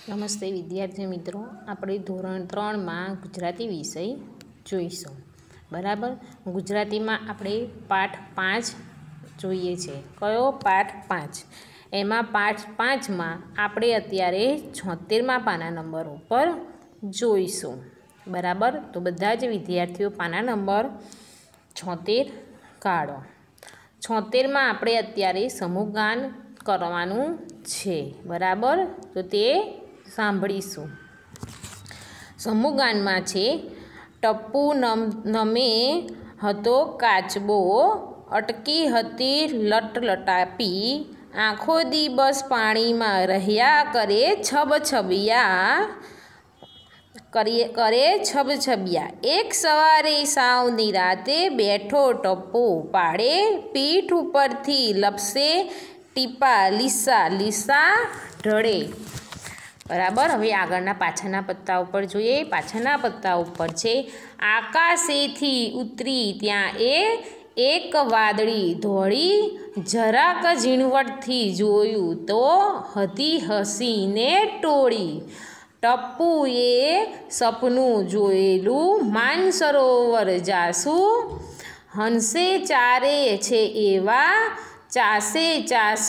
નમસ્તે વિદ્યાર્થી મિત્રો, આપણે ધોરણ 3માં ગુજરાતી વિષય જોઈશું. બરાબર. ગુજરાતીમાં આપણે પાઠ 5 જોઈએ છે. કયો? પાઠ 5. એમાં પાઠ 5માં આપણે અત્યારે 76મા પાના નંબર ઉપર જોઈશું. બરાબર. તો બધા જ વિદ્યાર્થીઓ પાના નંબર 76 કાઢો. 76માં આપણે અત્યારે સમૂહગાન કરવાનું છે. બરાબર. તો તે સાંભળીશું. સમૂહગાનમાં છે, ટપ્પુ નમે હતો કાચબો, અટકી હતી લટલટાપી, આખો દિવસ પાણીમાં રહ્યા કરે છબછબિયા. એક સવારે સાવ નિરાતે બેઠો ટપ્પુ પાડે, પીઠ ઉપરથી લપસે ટીપા લીસા લીસા ઢળે. બરાબર. હવે આગળના પાછળના પત્તા ઉપર જોઈએ. પાછળના પત્તા ઉપર છે, આકાશેથી ઉતરી ત્યાં એક વાદળી ધોળી, જરાક ઝીણવટથી જોયું તો હતી હસીને ટોળી. ટપ્પુએ સપનું જોયેલું, માનસરોવર જાશું, હંસે ચારે છે એવા, ચાસે ચાસ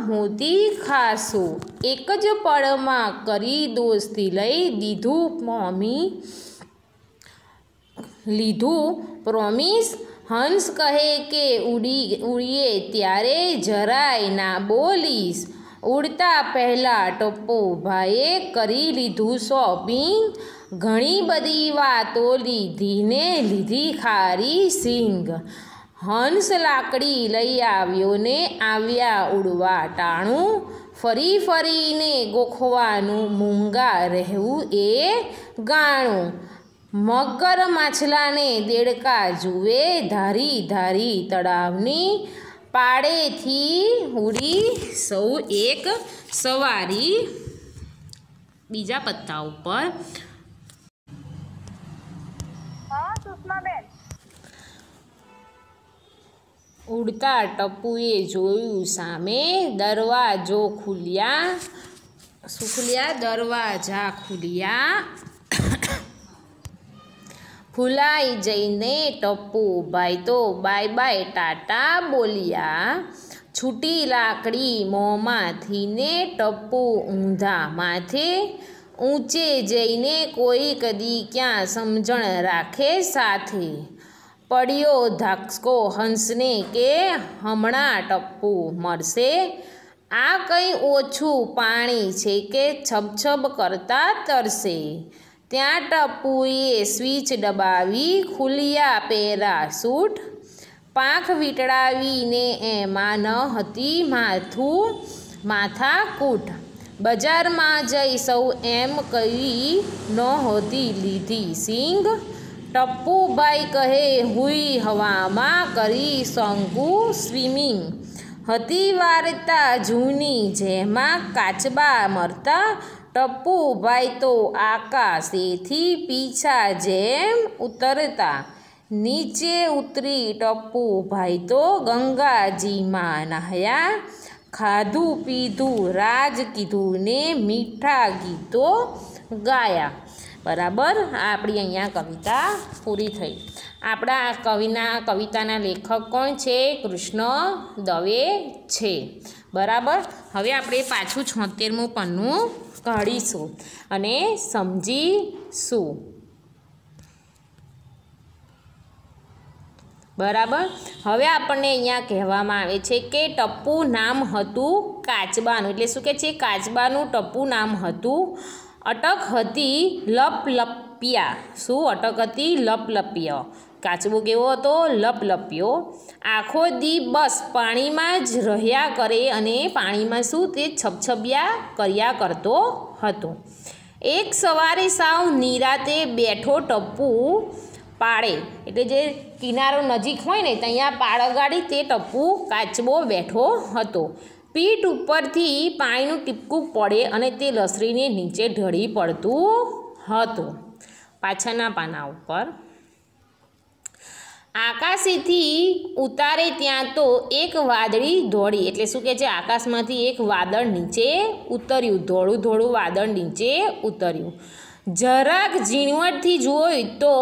મોતી ખાશું. એક જ પળમાં કરી દોસ્તી લઈ લીધું પ્રોમિસ. હંસ કહે કે ઉડીએ ત્યારે જરાય ના બોલીશ. ઉડતા પહેલાં ટપ્પુભાઈએ કરી લીધું શોપિંગ, ઘણી બધી વાતો લીધી ને લીધી ખારી સિંગ. હંસ લાકડી લઈ આવ્યો ને આવ્યા ઉડવા ટાણું, ફરી ફરીને ગોખવાનું મૂંગા રહેવું એ ગાણું. મગર માછલાને દેડકા જુએ, ધારી ધારી તળાવની, પાળેથી ઉડી સૌ એક સવારી. બીજા પત્તા ઉપર ઉડતા ટપ્પુએ જોયું સામે, દરવાજા ખુલ્યા. ફૂલાઈ જઈને ટપ્પુભાઈ તો બાય બાય ટાટા બોલ્યા. છૂટી લાકડી મોંમાંથી ને ટપ્પુ ઊંધા માથે, ઊંચે જઈને કોઈ કદી ક્યાં સમજણ રાખે સાથે. પડ્યો ધાક્કો હંસને કે હમણાં ટપ્પુ મરશે, આ કંઈ ઓછું પાણી છે કે છબછબ કરતા તરશે. ત્યાં ટપ્પુએ સ્વિચ દબાવી, ખુલ્યા પેરાશૂટ, પાંખ વીંટળાવીને એમાં ન હતી માથાકૂટ. બજારમાં જઈ સૌ એમ કહી નહોતી લીધી સિંગ. ટપ્પુભાઈ કહે હુઈ હવામાં કરી શંકુ સ્વિમિંગ. હતી વાર્તા જૂની જેમાં કાચબા મરતા, ટપ્પુભાઈ તો આકાશેથી પીછા જેમ ઉતરતા. નીચે ઉતરી ટપ્પુભાઈ તો ગંગાજીમાં નાહ્યા, ખાધું પીધું રાજ કીધું ને મીઠા ગીતો ગાયા. બરાબર. આપણી અહીંયા કવિતા પૂરી થઈ. આપણા કવિતાના લેખક કોણ છે? કૃષ્ણ દવે છે. બરાબર. હવે આપણે પાછું 76મું પન્નું કાઢીશું અને સમજીશું. બરાબર. હવે આપણને અહીંયા કહેવામાં આવે છે કે ટપ્પુ નામ હતું કાચબાનું. એટલે શું કહે છે? કાચબાનું ટપ્પુ નામ હતું. અટક હતી લપલપિયા. શું અટક હતી? લપલપિયો. કાચબો કેવો હતો? લપલપ્યો. આખો દિવસ પાણીમાં જ રહ્યા કરે અને પાણીમાં શું તે છબછબિયા કર્યા કરતો હતો. એક સવારે સાવ નિરાતે બેઠો ટપ્પુ પાળે, એટલે જે કિનારો નજીક હોય ને ત્યાં પાળ ગાડી તે ટપ્પુ કાચબો બેઠો હતો. પીઠ ઉપરથી પાણીનું ટીપકું પડે અને તે લસરીને નીચે ઢળી પડતું હતું. પાછળના પાના ઉપર આકાશેથી ઉતારે ત્યાં તો એક વાદળી ધોળી, એટલે શું કહે છે, આકાશમાંથી એક વાદળ નીચે ઉતર્યું, ધોળું ધોળું વાદળ નીચે ઉતર્યું. જરાક ઝીણવટથી જોઈ તો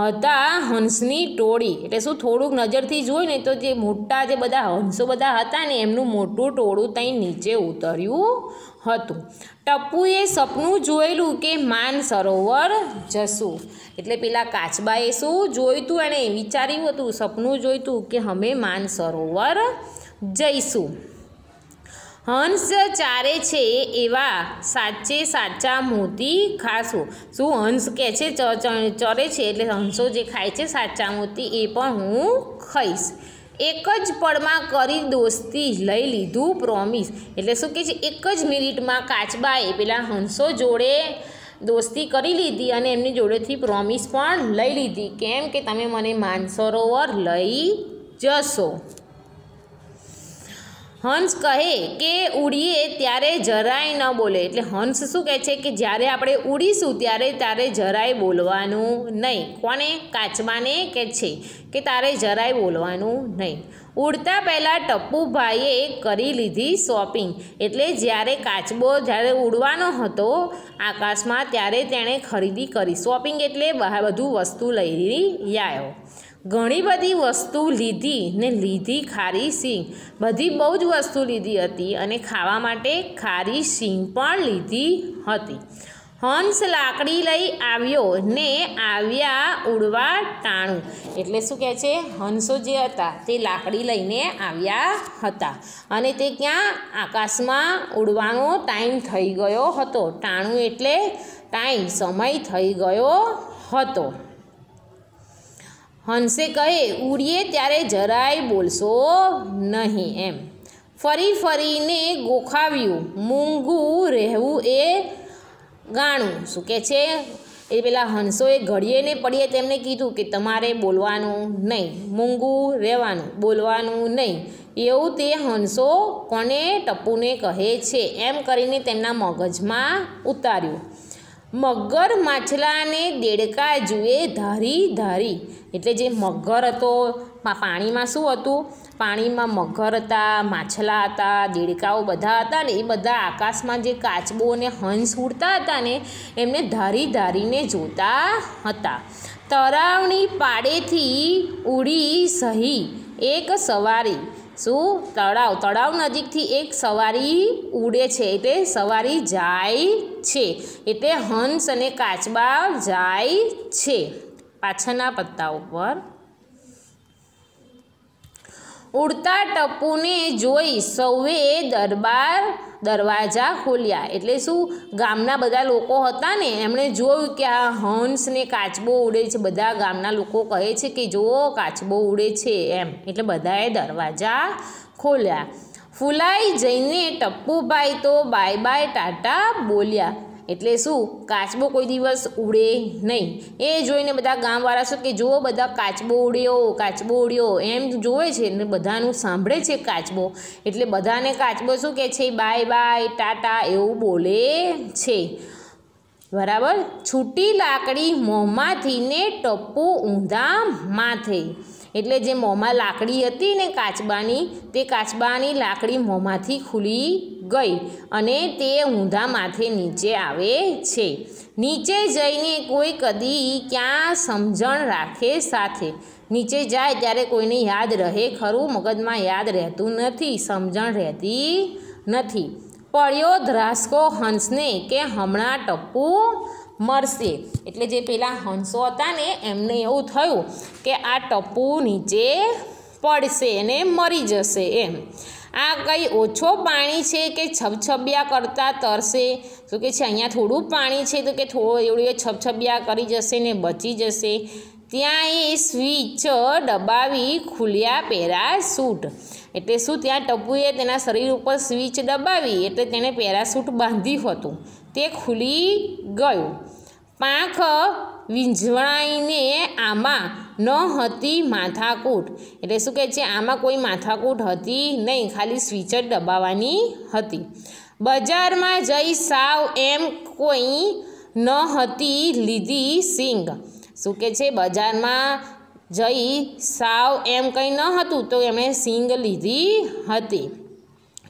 હતા હંસની ટોળી, એટલે શું, થોડુંક નજરથી જોઈ ને તો જે મોટા જે બધા હંસો બધા હતા ને એમનું મોટું ટોળું ત્યાં નીચે ઉતર્યું હતું. ટપ્પુએ સપનું જોયેલું કે માન સરોવર જશું, એટલે પેલા કાચબાએ શું જોયું હતું, એણે વિચાર્યું હતું, સપનું જોયું હતું કે અમે માન સરોવર જઈશું. હંસ ચારે છે એવા સાચે સાચા મોતી ખાશું, શું હંસ કહે છે ચરે છે એટલે હંસો જે ખાય છે સાચા મોતી એ પણ હું ખાઈશ. એક જ પળમાં કરી દોસ્તી લઈ લીધું પ્રોમિસ, એટલે શું કહે છે, એક જ મિનિટમાં કાચબાએ પેલા હંસો જોડે દોસ્તી કરી લીધી અને એમની જોડેથી પ્રોમિસ પણ લઈ લીધી. કેમ કે તમે મને માનસરોવર લઈ જશો. હંસ કહે કે ઉડીએ ત્યારે જરાય ન બોલે, એટલે હંસ શું કહે છે કે જ્યારે આપણે ઉડીશું ત્યારે જરાય બોલવાનું નહીં. કોને? કાચબાને કહે છે કે તારે જરાય બોલવાનું નહીં. ઉડતા પહેલાં ટપ્પુભાઈએ કરી લીધી શોપિંગ, એટલે જ્યારે કાચબો જ્યારે ઉડવાનો હતો આકાશમાં ત્યારે તેણે ખરીદી કરી. શોપિંગ એટલે બધું વસ્તુ લઈ આવ્યો. ઘણી બધી વસ્તુ લીધી ને લીધી ખારી સિંગ, બધી બહુ જ વસ્તુ લીધી હતી અને ખાવા માટે ખારી સિંગ પણ લીધી હતી. હંસ લાકડી લઈ આવ્યો ને આવ્યા ઉડવા ટાણું, એટલે શું કહે છે, હંસો જે હતા તે લાકડી લઈને આવ્યા હતા અને તે ક્યાં આકાશમાં ઉડવાનો ટાઈમ થઈ ગયો હતો. ટાણું એટલે ટાઈમ, સમય થઈ ગયો હતો. હંસે કહે ઉડીએ ત્યારે જરાય બોલશો નહીં એમ. ફરી ફરીને ગોખાવ્યું, મૂંગું રહેવું એ ગાણું, શું કહે છે, એ પેલા હંસોએ ઘડીએ ને પડીએ તેમને કીધું કે તમારે બોલવાનું નહીં, મૂંગું રહેવાનું, બોલવાનું નહીં, એવું તે હંસો કોને? ટપ્પુને કહે છે. એમ કરીને તેમના મગજમાં ઉતાર્યું. મગર માછલાને દેડકા જુએ ધારી ધારી, એટલે જે મગર હતો પાણીમાં શું હતું, પાણીમાં મગર હતા, માછલા હતા, દેડકાઓ બધા હતા ને એ બધા આકાશમાં જે કાચબો અને હંસ ઉડતા હતા ને એમને ધારી ધારીને જોતા હતા. તળાવની પાળેથી ઉડી સહી એક સવારી, શું, તળાવ નજીકથી એક સવારી ઉડે છે, એટલે સવારી જાય છે, એટલે હંસ અને કાચબા જાય છે. પાછળના પત્તા ઉપર ઉડતા ટપ્પુને જોઈ સૌએ દરવાજા ખોલ્યા, એટલે શું, ગામના બધા લોકો હતા ને એમણે જોયું કે આ હંસ ને કાચબો ઉડે છે. બધા ગામના લોકો કહે છે કે જુઓ કાચબો ઉડે છે એમ, એટલે બધાએ દરવાજા ખોલ્યા. ફૂલાઈ જઈને ટપ્પુભાઈ તો બાય બાય ટાટા બોલ્યા, એટલે શું, કાચબો કોઈ દિવસ ઉડે નહીં. એ જોઈને બધા ગામવાળા શું કે જુઓ બધા કાચબો ઉડ્યો એમ જોવે છે ને બધાનું સાંભળે છે કાચબો, એટલે બધાને કાચબો શું કહે છે, બાય બાય ટાટા એવું બોલે છે. બરાબર. છૂટી લાકડી મોંમાંથી ને ટપ્પુ ઊંધા માથે, એટલે જે મોંમાં લાકડી હતી ને કાચબાની, તે કાચબાની લાકડી મોંમાંથી ખુલી ગઈ અને તે ઊંધા માથે નીચે આવે છે. નીચે જઈને કોઈ કદી ક્યાં સમજણ રાખે સાથે, નીચે જાય ત્યારે કોઈને યાદ રહે ખરું? મગજમાં યાદ રહેતું નથી, સમજણ રહેતી નથી. પડ્યો ધ્રાસકો હંસને કે હમણાં ટપ્પુ મરશે, એટલે જે પેલા હંસો હતા ને એમને એવું થયું કે આ ટપ્પુ નીચે પડશે અને મરી જશે એમ. આ કંઈ ઓછો પાણી છે કે છબછબિયા કરતાં તરશે, શું કે છે, અહીંયા થોડું પાણી છે તો કે એવડું એ છબછબિયા કરી જશે ને બચી જશે. ત્યાં એ સ્વિચ દબાવી ખુલ્યા પેરાસૂટ, એટલે શું, ત્યાં ટપ્પુએ તેના શરીર ઉપર સ્વિચ દબાવી એટલે તેણે પેરાસૂટ બાંધ્યું હતું, તે ખુલી ગયું. પાંખ વીંઝવણાઈને આમાં ન હતી માથાકૂટ, એટલે શું કહે છે, આમાં કોઈ માથાકૂટ હતી નહીં, ખાલી સ્વિચ જ દબાવવાની હતી. બજારમાં જઈ સાવ એમ કોઈ ન હતી લીધી સિંગ, શું કહે છે, બજારમાં જઈ સાવ એમ કંઈ ન હતું તો એમણે સીંગ લીધી હતી.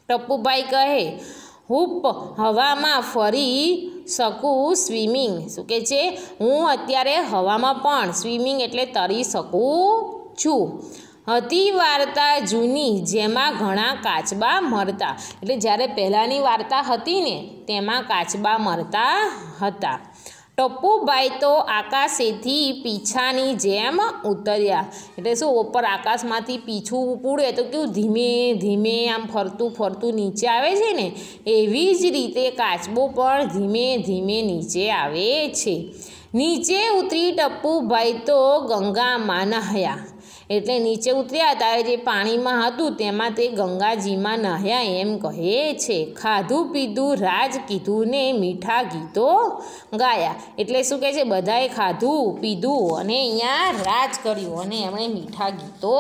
ટપુભાઈ કહે, હું હવામાં ફરી શકું સ્વિમિંગ. શું કહે છે? હું અત્યારે હવામાં પણ સ્વિમિંગ એટલે તરી શકું છું. હતી વાર્તા જૂની જેમાં ઘણા કાચબા મરતા. એટલે જ્યારે પહેલાંની વાર્તા હતી ને તેમાં કાચબા મરતા હતા. ટપુભાઈ તો આકાશેથી પીછાની જેમ ઉતર્યા. એટલે શું, ઉપર આકાશમાંથી પીછું પૂરે તો કેવું ધીમે ધીમે આમ ફરતું ફરતું નીચે આવે છે ને, એવી જ રીતે કાચબો પણ ધીમે ધીમે નીચે આવે છે. નીચે ઉતરી ટપુભાઈ તો ગંગામાં નહાયા. એટલે નીચે ઉતર્યા ત્યારે જે પાણીમાં હતું તેમાં તે ગંગાજીમાં નહાયા એમ કહે છે. ખાધું પીધું રાજ કીધું ને મીઠા ગીતો ગાયા. એટલે શું કહે છે? બધાએ ખાધું પીધું અને અહીંયા રાજ કર્યું અને એમણે મીઠા ગીતો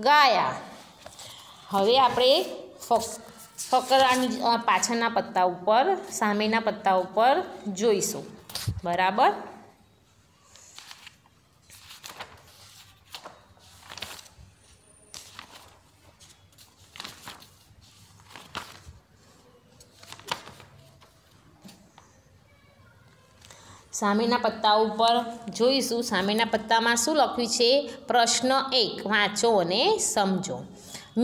ગાયા. હવે આપણે ફકરાની પાછળના પત્તા ઉપર, સામેના પત્તા ઉપર જોઈશું. બરાબર. સામેના પત્તા ઉપર જોઈશું. સામેના પત્તામાં શું લખ્યું છે? પ્રશ્ન 1 વાંચો અને સમજો.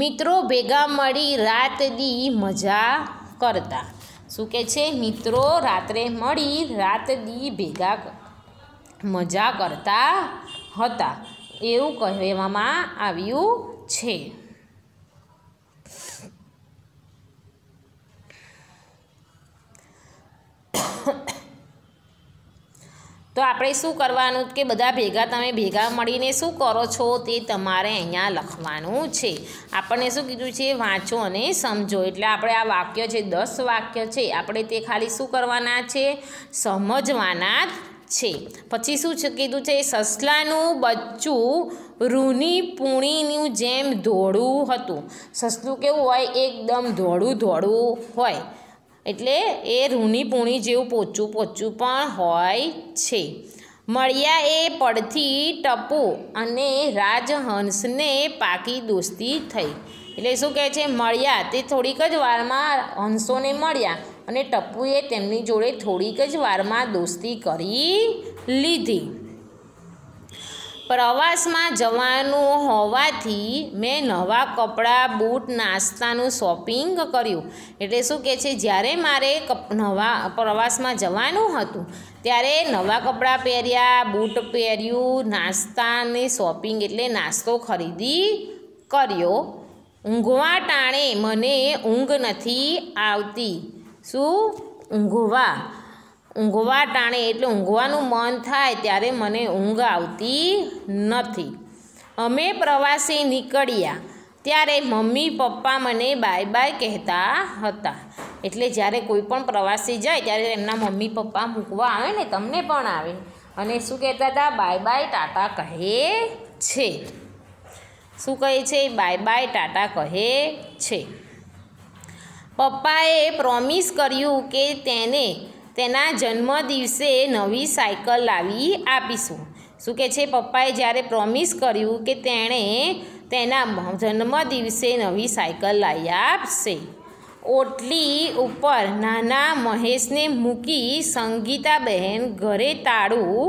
મિત્રો ભેગા મળી રાત દી મજા કરતા. શું કહે છે? મિત્રો રાત્રે મળી રાત દી ભેગા મજા કરતા હતા એવું કહેવામાં આવ્યું છે. તો આપણે શું કરવાનું કે બધા ભેગા, તમે ભેગા મળીને શું કરો છો તે તમારે અહીંયા લખવાનું છે. આપણને શું કીધું છે? વાંચો અને સમજો. એટલે આપણે આ વાક્ય છે, 10 વાક્ય છે, આપણે તે ખાલી શું કરવાના છે? સમજવાના છે. પછી શું છે કીધું છે? સસલાનું બચ્ચું રૂની પૂણીની જેમ ધોળું હતું. સસલું કેવું હોય? એકદમ ધોળું ધોળું હોય. એટલે એ રૂની પૂણી જેવું પોચું પોચું પણ હોય છે. મળ્યા એ પડથી ટપુ અને રાજહંસને પાકી દોસ્તી થઈ. એટલે શું કહે છે? મળ્યા તે થોડીક જ વારમાં હંસોને મળ્યા અને ટપુએ તેમની જોડે થોડીક જ વારમાં દોસ્તી કરી લીધી. પ્રવાસમાં જવાનું હોવાથી મેં નવા કપડાં, બૂટ, નાસ્તાનું શોપિંગ કર્યું. એટલે શું કહે છે? જ્યારે મારે પ્રવાસમાં જવાનું હતું ત્યારે નવા કપડાં પહેર્યા, બૂટ પહેર્યું, નાસ્તાની શોપિંગ એટલે નાસ્તો ખરીદી કર્યો. ઊંઘવા ટાણે મને ઊંઘ નથી આવતી. શું? ઊંઘવા ટાણે એટલે ઊંઘવાનું મન થાય ત્યારે મને ઊંઘ આવતી નથી. અમે પ્રવાસે નીકળ્યા ત્યારે મમ્મી પપ્પા મને બાય બાય કહેતા હતા. એટલે જ્યારે કોઈ પણ પ્રવાસી જાય ત્યારે એમના મમ્મી પપ્પા મૂકવા આવે ને, તમને પણ આવે, અને શું કહેતા હતા? બાય બાય ટાટા કહે છે. શું કહે છે? બાય બાય ટાટા કહે છે. પપ્પાએ પ્રોમિસ કર્યું કે તેના જન્મદિવસે નવી સાયકલ લાવી આપીશું. શું કહે છે? પપ્પાએ જ્યારે પ્રોમિસ કર્યું કે તેણે તેના જન્મદિવસે નવી સાયકલ લાવી આપશે. ઓટલી ઉપર નાના મહેશને મૂકી સંગીતાબહેન ઘરે તાળું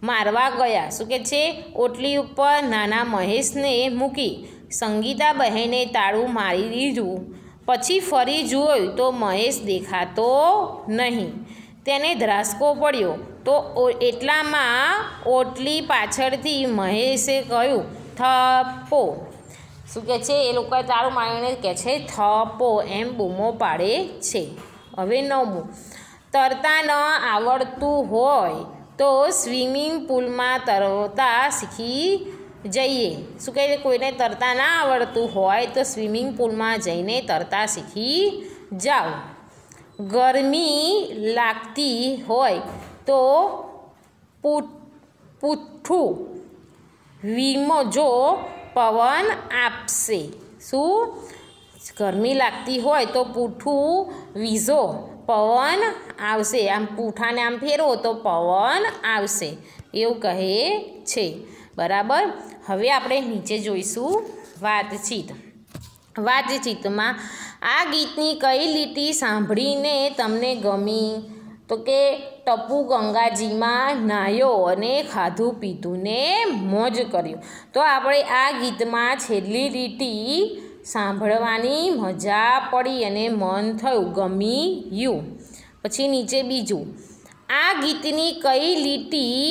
મારવા ગયા. શું કહે છે? ઓટલી ઉપર નાના મહેશને મૂકી સંગીતાબહેને તાળું મારી દીધું. પછી ફરી જોયું તો મહેશ દેખાતો નહીં. તેને ધ્રાસકો પડ્યો તો એટલામાં ઓટલી પાછળથી મહેશે કહ્યું, થપ્પો. શું કહે છે? એ લોકોએ તાળું મારીને કહે છે થપ્પો, એમ બૂમો પાડે છે. હવે 9મું. તરતા ન આવડતું હોય તો સ્વિમિંગ પુલમાં તરતા શીખી જઈએ. શું કહે છે? કોઈને તરતા ના આવડતું હોય તો સ્વિમિંગ પુલમાં જઈને તરતા શીખી જાઓ. ગરમી લાગતી હોય તો પૂઠું વીમજો પવન આપશે. શું? ગરમી લાગતી હોય તો પૂઠું વીજો પવન આવશે. આમ પૂઠાને આમ ફેરવો તો પવન આવશે એવું કહે છે. બરાબર। હવે આપણે નીચે જોઈશું વાતચીત। વાતચીતમાં આ ગીતની કઈ લીટી સાંભળીને તમને ગમી? તો કે ટપુ ગંગાજીમાં નાહ્યો અને ખાધું પીધું ને મોજ કર્યું। તો આપણે આ ગીતમાં છેલ્લી લીટી સાંભળવાની મજા પડી અને મન થયું, ગમ્યું। પછી નીચે બીજું, આ ગીતની કઈ લીટી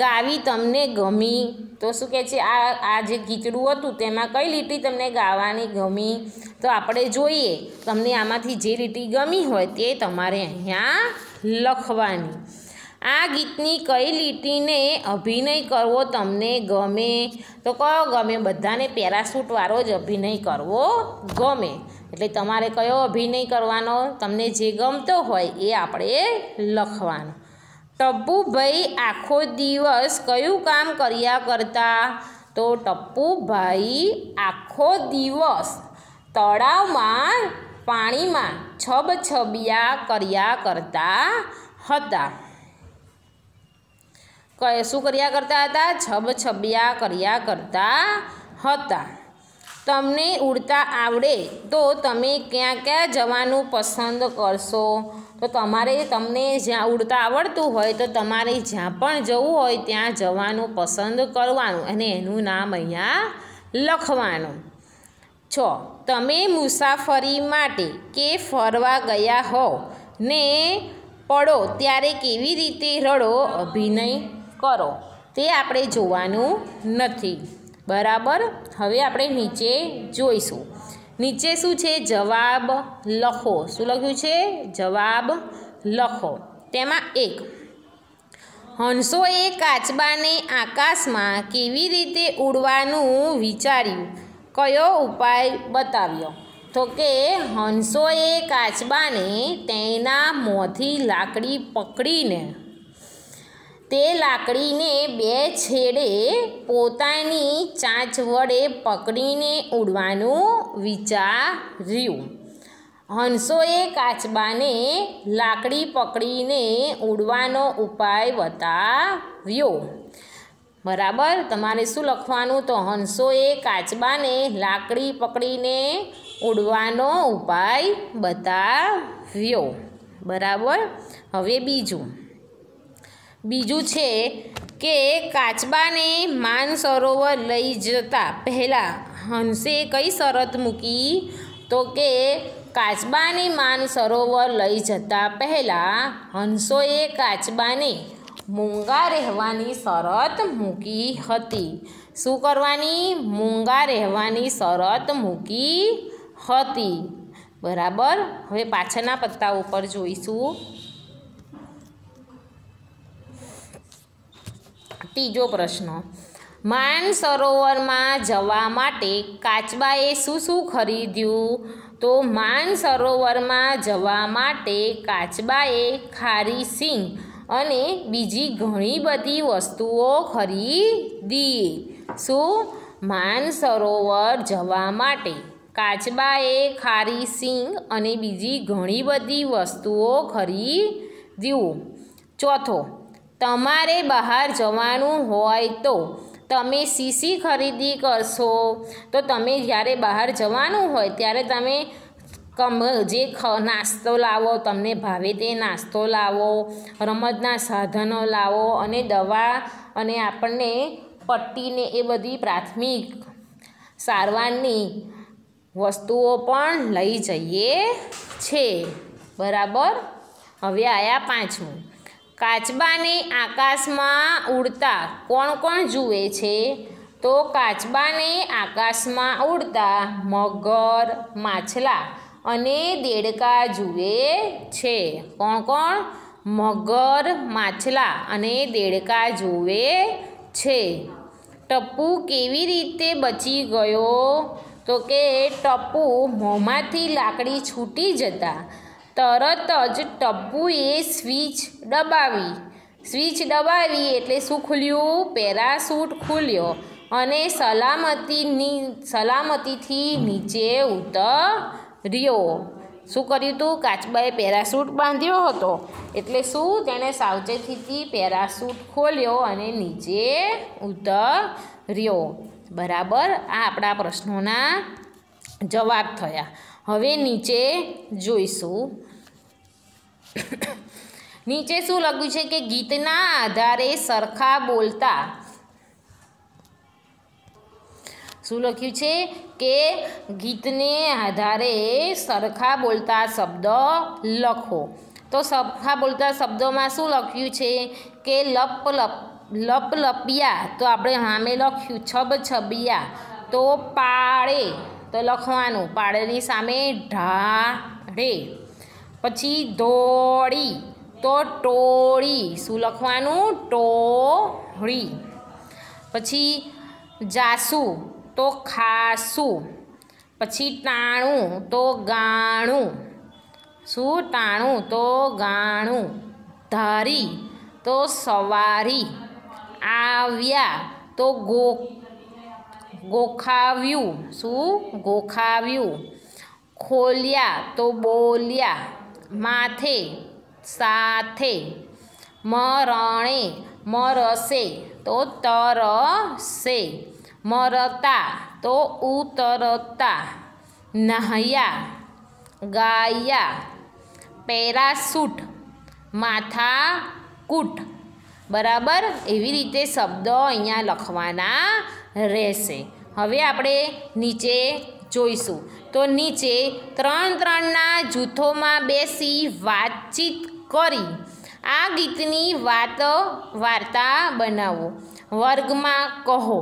ગાવી તમને ગમી? તો શું કહે છે, આ જે ગીતડું હતું તેમાં કઈ લીટી તમને ગાવાની ગમી? તો આપણે જોઈએ, તમને આમાંથી જે લીટી ગમી હોય તે તમારે અહીંયા લખવાની। આ ગીતની કઈ લીટીને અભિનય કરવો તમને ગમે? તો કયો ગમે? બધાને પેરાશૂટવાળો જ અભિનય કરવો ગમે। એટલે તમારે કયો અભિનય કરવાનો? તમને જે ગમતો હોય એ આપણે લખવાનો। ટપ્પુભાઈ આખો દિવસ કયું કામ કર્યા કરતા? તો ટપ્પુભાઈ આખો દિવસ તળાવમાં પાણીમાં છબછબિયા કર્યા કરતા હતા। શું કર્યા કરતા હતા? છબછબિયા કર્યા કરતા હતા। તમને ઉડતા આવડે તો તમે ક્યાં ક્યાં જવાનું પસંદ કરશો? તો તમને જ્યાં ઉડતા આવડતું હોય તો તમારે જ્યાં પણ જવું હોય ત્યાં જવાનું પસંદ કરવાનું અને એનું નામ અહીંયા લખવાનું। 6. તમે મુસાફરી માટે કે ફરવા ગયા હો ને પડો ત્યારે કેવી રીતે રડો? અભિનય કરો। તે આપણે જોવાનું નથી, બરાબર। હવે આપણે નીચે જોઈશું। નીચે શું છે? જવાબ લખો। શું લખ્યું છે? જવાબ લખો। તેમાં 1, હંસોએ કાચબાને આકાશમાં કેવી રીતે ઉડવાનું વિચાર્યું? કયો ઉપાય બતાવ્યો? તો કે હંસોએ કાચબાને તેના મોંથી લાકડી પકડીને તે લાકડીને 2 છેડે પોતાની ચાંચ વડે પકડીને ઉડવાનું વિચાર્યું। હંસોએ કાચબાને લાકડી પકડીને ઉડવાનો ઉપાય બતાવ્યો, બરાબર। તમારે શું લખવાનું? તો હંસોએ કાચબાને લાકડી પકડીને ઉડવાનો ઉપાય બતાવ્યો, બરાબર। હવે બીજું છે કે કાચબાને માનસરોવર લઈ જતા પહેલાં હંસે કઈ શરત મૂકી? તો કે કાચબાને માનસરોવર લઈ જતા પહેલાં હંસોએ કાચબાને મૂંગા રહેવાની શરત મૂકી હતી। શું કરવાની? મૂંગા રહેવાની શરત મૂકી હતી, બરાબર। હવે પાછળના પત્તા ઉપર જોઈશું। ત્રીજો પ્રશ્ન, માનસરોવરમાં જવા માટે કાચબાએ શું ખરીદ્યું? તો માનસરોવરમાં જવા માટે કાચબાએ ખારી સિંગ અને બીજી ઘણી બધી વસ્તુઓ ખરીદી। શું? માનસરોવર જવા માટે કાચબાએ ખારી સિંગ અને બીજી ઘણી બધી વસ્તુઓ ખરીદ્યું। 4, તમારે બહાર જવાનું હોય તો તમે શી ખરીદી કરશો? તો તમે જ્યારે બહાર જવાનું હોય ત્યારે તમે જે નાસ્તો લાવો, તમને ભાવે તે નાસ્તો લાવો, રમતના સાધનો લાવો અને દવા અને આપણને પટ્ટીને એ બધી પ્રાથમિક સારવારની વસ્તુઓ પણ લઈ જઈએ છીએ, બરાબર। હવે આયા 5મું, કાચબાને આકાશમાં ઉડતા કોણ જુએ છે? તો કાચબાને આકાશમાં ઉડતા મગર, માછલા અને દેડકા જુએ છે। કોણ? મગર, માછલા અને દેડકા જુએ છે। ટપ્પુ કેવી રીતે બચી ગયો? તો કે ટપ્પુ મોંમાંથી લાકડી છૂટી જતા તરત જ ટપ્પુએ સ્વિચ દબાવી એટલે શું ખુલ્યું? પેરાશૂટ ખુલ્યો અને સલામતીથી નીચે ઉતર્યો। શું કર્યું હતું? કાચબાએ પેરાશૂટ બાંધ્યો હતો એટલે શું, તેણે સાવચેતીથી પેરાશૂટ ખોલ્યો અને નીચે ઉતર્યો. બરાબર, આ આપણા પ્રશ્નોના જવાબ થયા. હવે નીચે જોઈશું. નીચે શું લખ્યું છે કે ગીતના આધારે સરખા બોલતા, શું લખ્યું છે કે ગીતને આધારે સરખા બોલતા શબ્દ લખો. તો સરખા બોલતા શબ્દોમાં શું લખ્યું છે કે લપલપિયા, તો આપણે સામે લખ્યું છબછબિયા. તો પાળે, તો લખવાનું પાળેની સામે ઢાળે. પછી ધોળી, તો ટોળી, શું લખવાનું? ટોળી. પછી જાસુ, તો ખાસું. પછી ટાણું, તો ગાણું, શું? ટાણું, તો ગાણું. ધારી, તો સવારી. આવ્યા, તો ગોખાવ્યું, શું? ગોખાવ્યું. ખોલ્યા, તો બોલ્યા. માથે, સાથે. મરણે, મરસે, તો તરસે. મરતા, તો ઉતરતા. નહાયા, ગાયા. પેરાશૂટ, માથાકૂટ. બરાબર, એવી રીતે શબ્દો અહીંયા લખવાના રહેશે. હવે આપણે નીચે જોઈશું. તો નીચે 3-3ના જૂથોમાં બેસી વાતચીત કરી આ ગીતની વાર્તા બનાવો. વર્ગમાં કહો.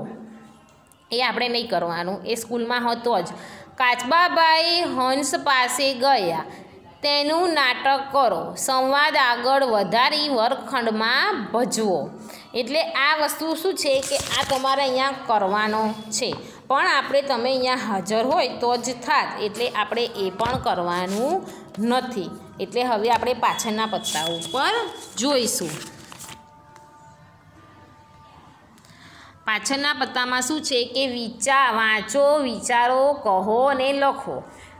એ આપણે નહીં કરવાનું, એ સ્કૂલમાં હતો જ. કાચબાભાઈ હંસ પાસે ગયા, તેનું નાટક કરો. સંવાદ આગળ વધારી વર્ગખંડમાં ભજવો. એટલે આ વસ્તુ શું છે કે આ તમારે અહીંયા કરવાનો છે, પણ આપણે તમે અહીંયા હાજર હોય તો જ થાત, એટલે આપણે એ પણ કરવાનું નથી. એટલે હવે આપણે પાછળના પત્તા ઉપર જોઈશું. પાછળના પત્તામાં શું છે કે વાંચો, વિચારો, કહો અને લખો.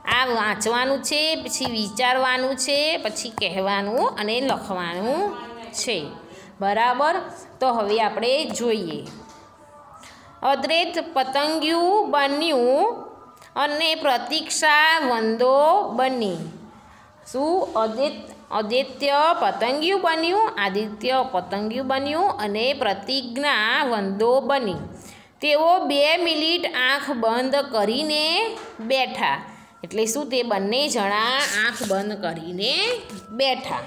આ વાંચવાનું છે, પછી વિચારવાનું છે, પછી કહેવાનું અને લખવાનું છે. બરાબર, તો હવે આપણે જોઈએ. અદ્વૈત પતંગિયું બન્યું અને પ્રતીક્ષા વંદો બની. શું? આદિત્ય પતંગિયું બન્યું, આદિત્ય પતંગિયું બન્યું અને પ્રતિજ્ઞા વંદો બની. તેઓ 2 મિનિટ આંખ બંધ કરીને બેઠા. એટલે શું? તે બંને જણા આંખ બંધ કરીને બેઠા.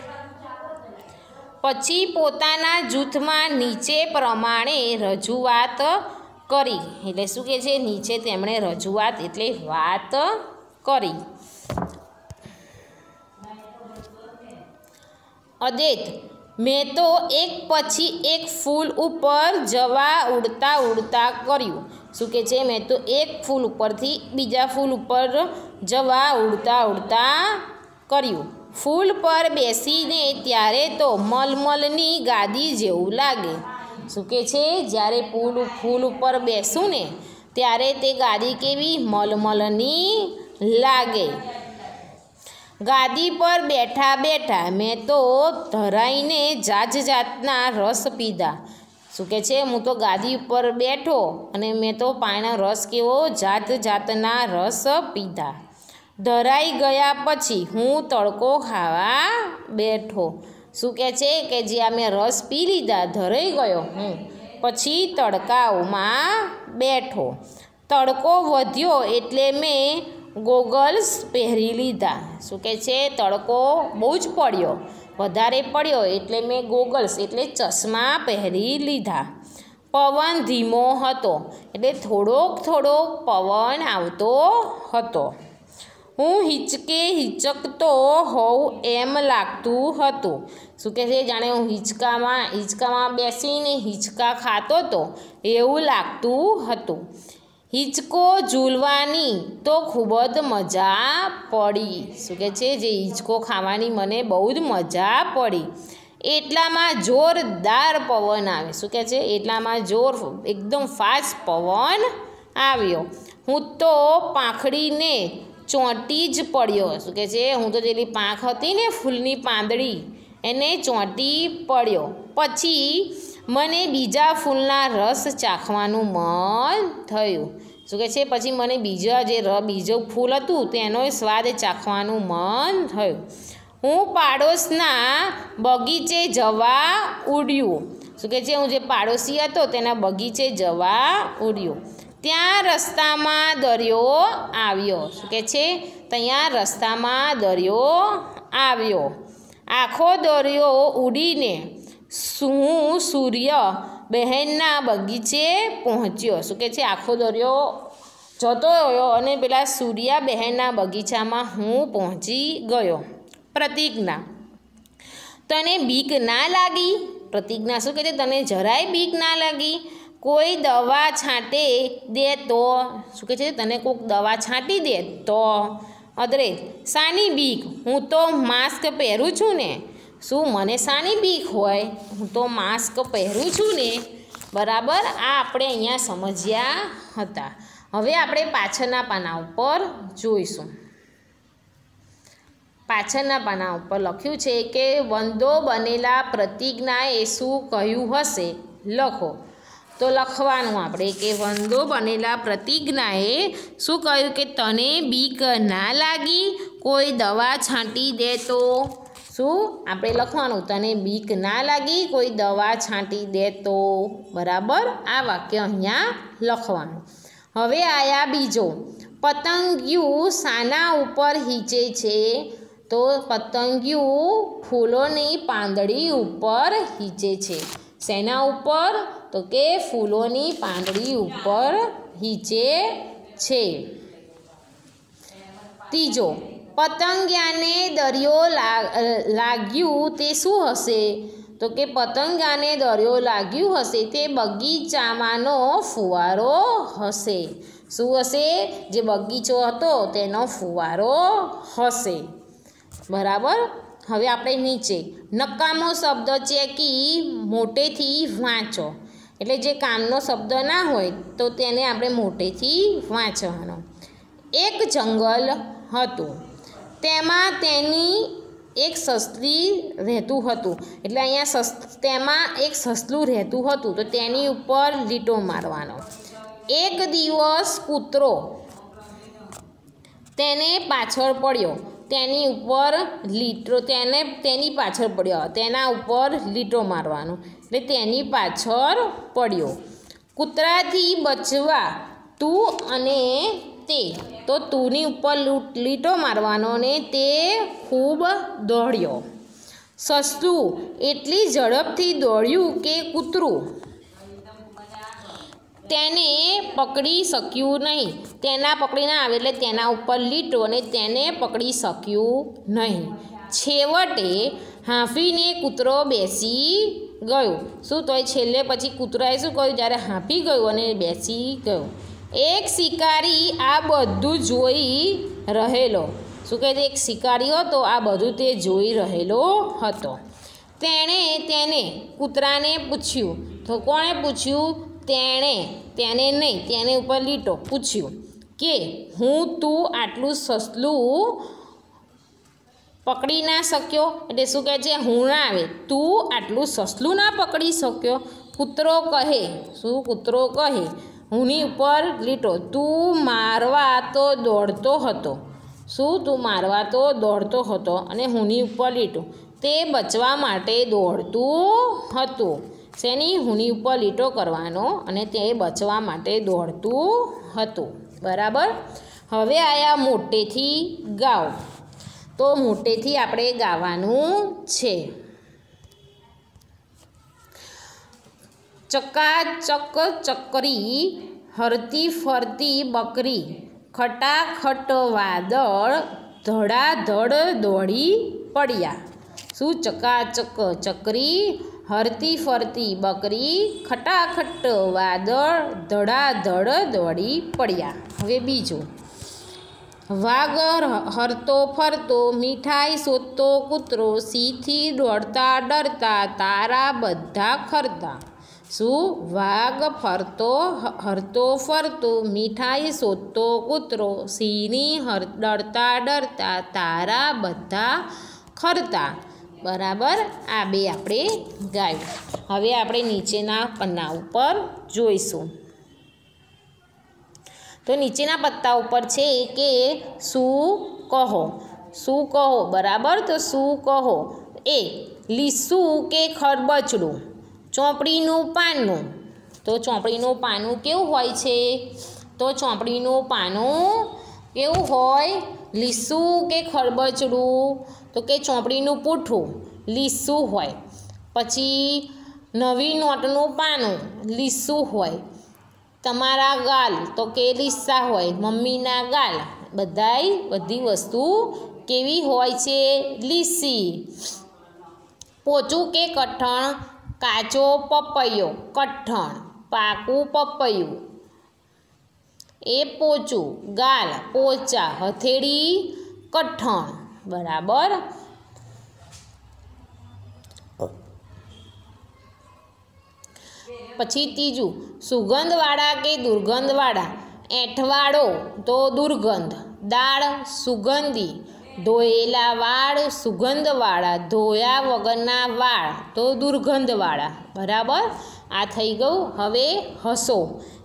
પછી પોતાના જૂથમાં નીચે પ્રમાણે રજૂઆત કરી. એટલે શું કહે છે? નીચે તેમણે રજૂઆત એટલે વાત કરી. અદ્વૈત, મેં તો એક પછી એક ફૂલ ઉપર જવા ઉડતા ઉડતા કર્યું. શું કહે છે? મેં તો એક ફૂલ ઉપરથી બીજા ફૂલ ઉપર જવા ઉડતા ઉડતા કર્યું. ફૂલ પર બેસીને ત્યારે તો મલમલની ગાદી જેવું લાગે. શું કહે છે? જ્યારે ફૂલ ઉપર બેસું ને ત્યારે તે ગાદી કેવી? મલમલની લાગે. ગાદી પર બેઠા બેઠા મેં તો ધરાઈને જાતના રસ પીધા. શું કહે છે? હું તો ગાદી ઉપર બેઠો અને મેં તો પાણીનો રસ કેવો? જાતના રસ પીધા. ધરાઈ ગયા પછી હું તડકો ખાવા બેઠો. શું કહે છે કે જ્યાં મેં રસ પી લીધા, ધરાઈ ગયો હું, પછી તડકાઓમાં બેઠો. તડકો વધ્યો એટલે મેં ગોગલ્સ પહેરી લીધા. શું કહે છે? તડકો બહુ જ પડ્યો, વધારે પડ્યો એટલે મેં ગોગલ્સ એટલે ચશ્મા પહેરી લીધા. પવન ધીમો હતો એટલે થોડોક પવન આવતો હતો. હું હિચકતો હોઉં એમ લાગતું હતું. શું કહે છે? જાણે હું હિંચકામાં બેસીને હિંચકા ખાતો હતો એવું લાગતું હતું. હિંચકો ઝૂલવાની તો ખૂબ જ મજા પડી. શું કહે છે? જે હિંચકો ખાવાની મને બહુ જ મજા પડી. એટલામાં જોરદાર પવન આવે. શું કહે છે? એટલામાં એકદમ ફાસ્ટ પવન આવ્યો. હું તો પાંખડીને ચોંટી જ પડ્યો. શું કહે છે? હું તો જેલી પાંખ હતી ને ફૂલની પાંદડી એને ચોંટી પડ્યો. પછી મને બીજા ફૂલના રસ ચાખવાનું મન થયું. શું કહે છે? પછી મને બીજું ફૂલ હતું તેનો સ્વાદ ચાખવાનું મન થયું. હું પાડોશના બગીચે જવા ઉડ્યું. શું કહે છે? હું જે પાડોશી હતો તેના બગીચે જવા ઉડ્યું. ત્યાં રસ્તામાં દરિયો આવ્યો. શું કહે છે? ત્યાં રસ્તામાં દરિયો આવ્યો. આખો દરિયો ઉડીને હું સૂર્ય બહેનના બગીચે પહોંચ્યો. શું કહે છે? આખો દરિયો જતો રહ્યો અને પેલા સૂર્યા બહેનના બગીચામાં હું પહોંચી ગયો. પ્રતિજ્ઞા. તને બીક ના લાગી? પ્રતિજ્ઞા શું કહે છે? તને જરાય બીક ના લાગી? કોઈ દવા છાંટે દે તો? શું કહે છે? તને કોઈક દવા છાંટી દે તો? અદરે શાની બીક? હું તો માસ્ક પહેરું છું ને. શું મને શાની બીક હોય? હું તો માસ્ક પહેરું છું ને. બરાબર, આ આપણે અહીંયા સમજ્યા હતા. હવે આપણે પાછળના પાના ઉપર જોઈશું. પાછળના પાના ઉપર લખ્યું છે કે વંદો બનેલા પ્રતિજ્ઞાએ શું કહ્યું હશે? લખો. તો લખવાનું આપણે કે વંદો બનેલા પ્રતિજ્ઞાએ શું કહ્યું કે તને બીક ના લાગી? કોઈ દવા છાંટી દે તો? શું આપણે લખવાનું? તને બીક ના લાગી? કોઈ દવા છાંટી દે તો? બરાબર, આ વાક્ય અહીંયા લખવાનું. હવે આયા બીજો. પતંગિયું શાના ઉપર હીચે છે? તો પતંગિયું ફૂલોની પાંદડી ઉપર હીચે છે. શેના ઉપર? તો કે ફૂલોની પાંદડી ઉપર હીચે છે. ત્રીજો. પતંગિયાને દરિયો લાગ્યું તે શું હશે? તો કે પતંગિયાને દરિયો લાગ્યું હશે તે બગીચામાંનો ફુવારો હશે. શું હશે? જે બગીચો હતો તેનો ફુવારો હશે. બરાબર. હવે આપણે નીચે નકામો શબ્દ ચેકી મોટેથી વાંચો. એટલે જે કામનો શબ્દ ના હોય તો તેને આપણે મોટેથી વાંચવાનો. એક જંગલ હતું. તેમાં તેની એક સસલી રહેતું હતું. એટલે અહીંયા તેમાં એક સસલું રહેતું હતું તો તેની ઉપર લીટો મારવાનો. એક દિવસ કૂતરો તેને પાછળ પડ્યો. તેની ઉપર તેની પાછળ પડ્યો. તેના ઉપર લીટો મારવાનો. એટલે તેની પાછળ પડ્યો. કૂતરાથી બચવા તું અને તે. તો તુંની ઉપર લીટો મારવાનો ને તે ખૂબ દોડ્યો. સસલું એટલી ઝડપથી દોડ્યું કે કૂતરું તેને પકડી શક્યું નહીં. તેના પકડી ના આવે એટલે તેના ઉપર લીટો અને તેને પકડી શક્યું નહીં. છેવટે હાંફીને કૂતરો બેસી ગયો. શું તો છેલ્લે પછી કૂતરાએ શું કહ્યું? જ્યારે હાંફી ગયું અને બેસી ગયો. એક શિકારી આ બધું જોઈ રહેલો. શું કહે છે? એક શિકારી હતો, આ બધું તે જોઈ રહેલો હતો. તેને કૂતરાને પૂછ્યું. તો કોણે પૂછ્યું? તેને નહીં, તેને ઉપર લીટો પૂછ્યું કે તું આટલું સસલું પકડી ના શક્યો? એટલે શું કહે છે? હું ના આવે. તું આટલું સસલું ના પકડી શક્યો? કૂતરો કહે. શું કૂતરો કહે? હુંની ઉપર લીટો. તું મારવા તો દોડતો હતો. શું? તું મારવા તો દોડતો હતો અને હુંની ઉપર લીટો. તે બચવા માટે દોડતું હતું. શેની? હુંની ઉપર લીટો કરવાનો અને તે બચવા માટે દોડતું હતું. બરાબર. હવે આયા મોટેથી ગાઓ. તો મોટેથી આપણે ગાવાનું છે. ચકાચક ચકરી હરતી ફરતી બકરી ખટાખટ વાદળ ધડાધડ દોડી પડ્યા. શું? ચકાચક ચકરી હરતી ફરતી બકરી ખટાખટ વાદળ ધડાધડ દોડી પડ્યા. હવે બીજું. વાઘ હરતો ફરતો મીઠાઈ શોધતો કૂતરો, સીથી દોડતા ડરતા તારા બધા ખરતા. શું? વાઘ હરતો ફરતો, મીઠાઈ શોધતો કૂતરો, સિંહની ડરતા ડરતા, તારા બધા ખરતા. બરાબર, આ બે આપણે ગાયું. હવે આપણે નીચેના પન્ના ઉપર જોઈશું. તો નીચેના પત્તા ઉપર છે કે શું કહો. શું કહો. બરાબર, તો શું કહો. એ લીસું કે ખરબચડું, ચોપડીનું પાનું. તો ચોપડીનું પાનું કેવું હોય છે? તો ચોપડીનું પાનું કેવું હોય? લીસું કે ખરબચડું? તો કે ચોપડીનું પૂઠું લીસું હોય. પછી નવી નોટનું પાનું લીસું હોય. તમારા ગાલ તો કે લીસા હોય. મમ્મીના ગાલ બધી વસ્તુ કેવી હોય છે? લીસી. પોચું કે કઠણ, કાચો પપૈયો કઠણ, પાકું પપૈયું એ પોચું, ગાલ પોચા, હથેળી કઠણ. બરાબર. પછી ત્રીજું, સુગંધવાળા કે દુર્ગંધવાળા. એંઠવાળો તો દુર્ગંધ, દાળ સુગંધી, ધોયેલા વાળ સુગંધવાળા, ધોયા વગરના વાળ તો દુર્ગંધવાળા. બરાબર, આ થઈ ગયું. હવે હસો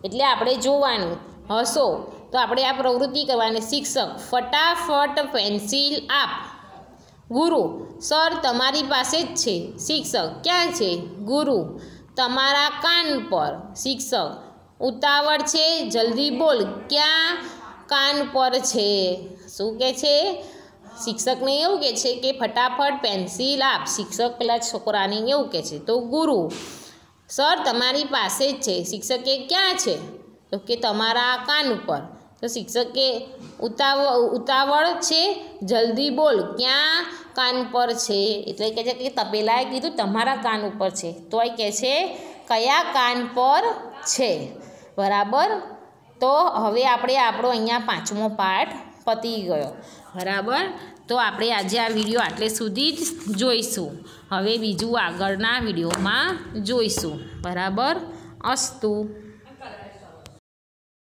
એટલે આપણે જોવાનું. હસો તો આપણે આ પ્રવૃત્તિ કરવાની. શિક્ષક, ફટાફટ પેન્સિલ આપ. ગુરુ, સર તમારી પાસે જ છે. શિક્ષક, ક્યાં છે? ગુરુ, તમારા કાન પર. શિક્ષક, ઉતાવળ છે, જલ્દી બોલ, ક્યાં કાન પર છે? શું કહે છે? શિક્ષકને એવું કહે છે કે ફટાફટ પેન્સિલ આપ. શિક્ષક પેલા છોકરાને એવું કહે છે. તો ગુરુ, સર તમારી પાસે જ છે. શિક્ષકે, ક્યાં છે? તો કે તમારા કાન ઉપર. તો શિક્ષકે ઉતાવળ છે, જલ્દી બોલ, ક્યાં કાન પર છે? એટલે કહે છે કે તપેલાએ કીધું તમારા કાન ઉપર છે. તો એ કહે છે કયા કાન પર છે. બરાબર. તો હવે આપણે આપણો અહીંયા 5મો પાઠ પતી ગયો. બરાબર. તો આપણે આજે આ વિડીયો આટલે સુધી જ જોઈશું. હવે બીજું આગળના વિડીયોમાં જોઈશું. બરાબર. અસ્તુ.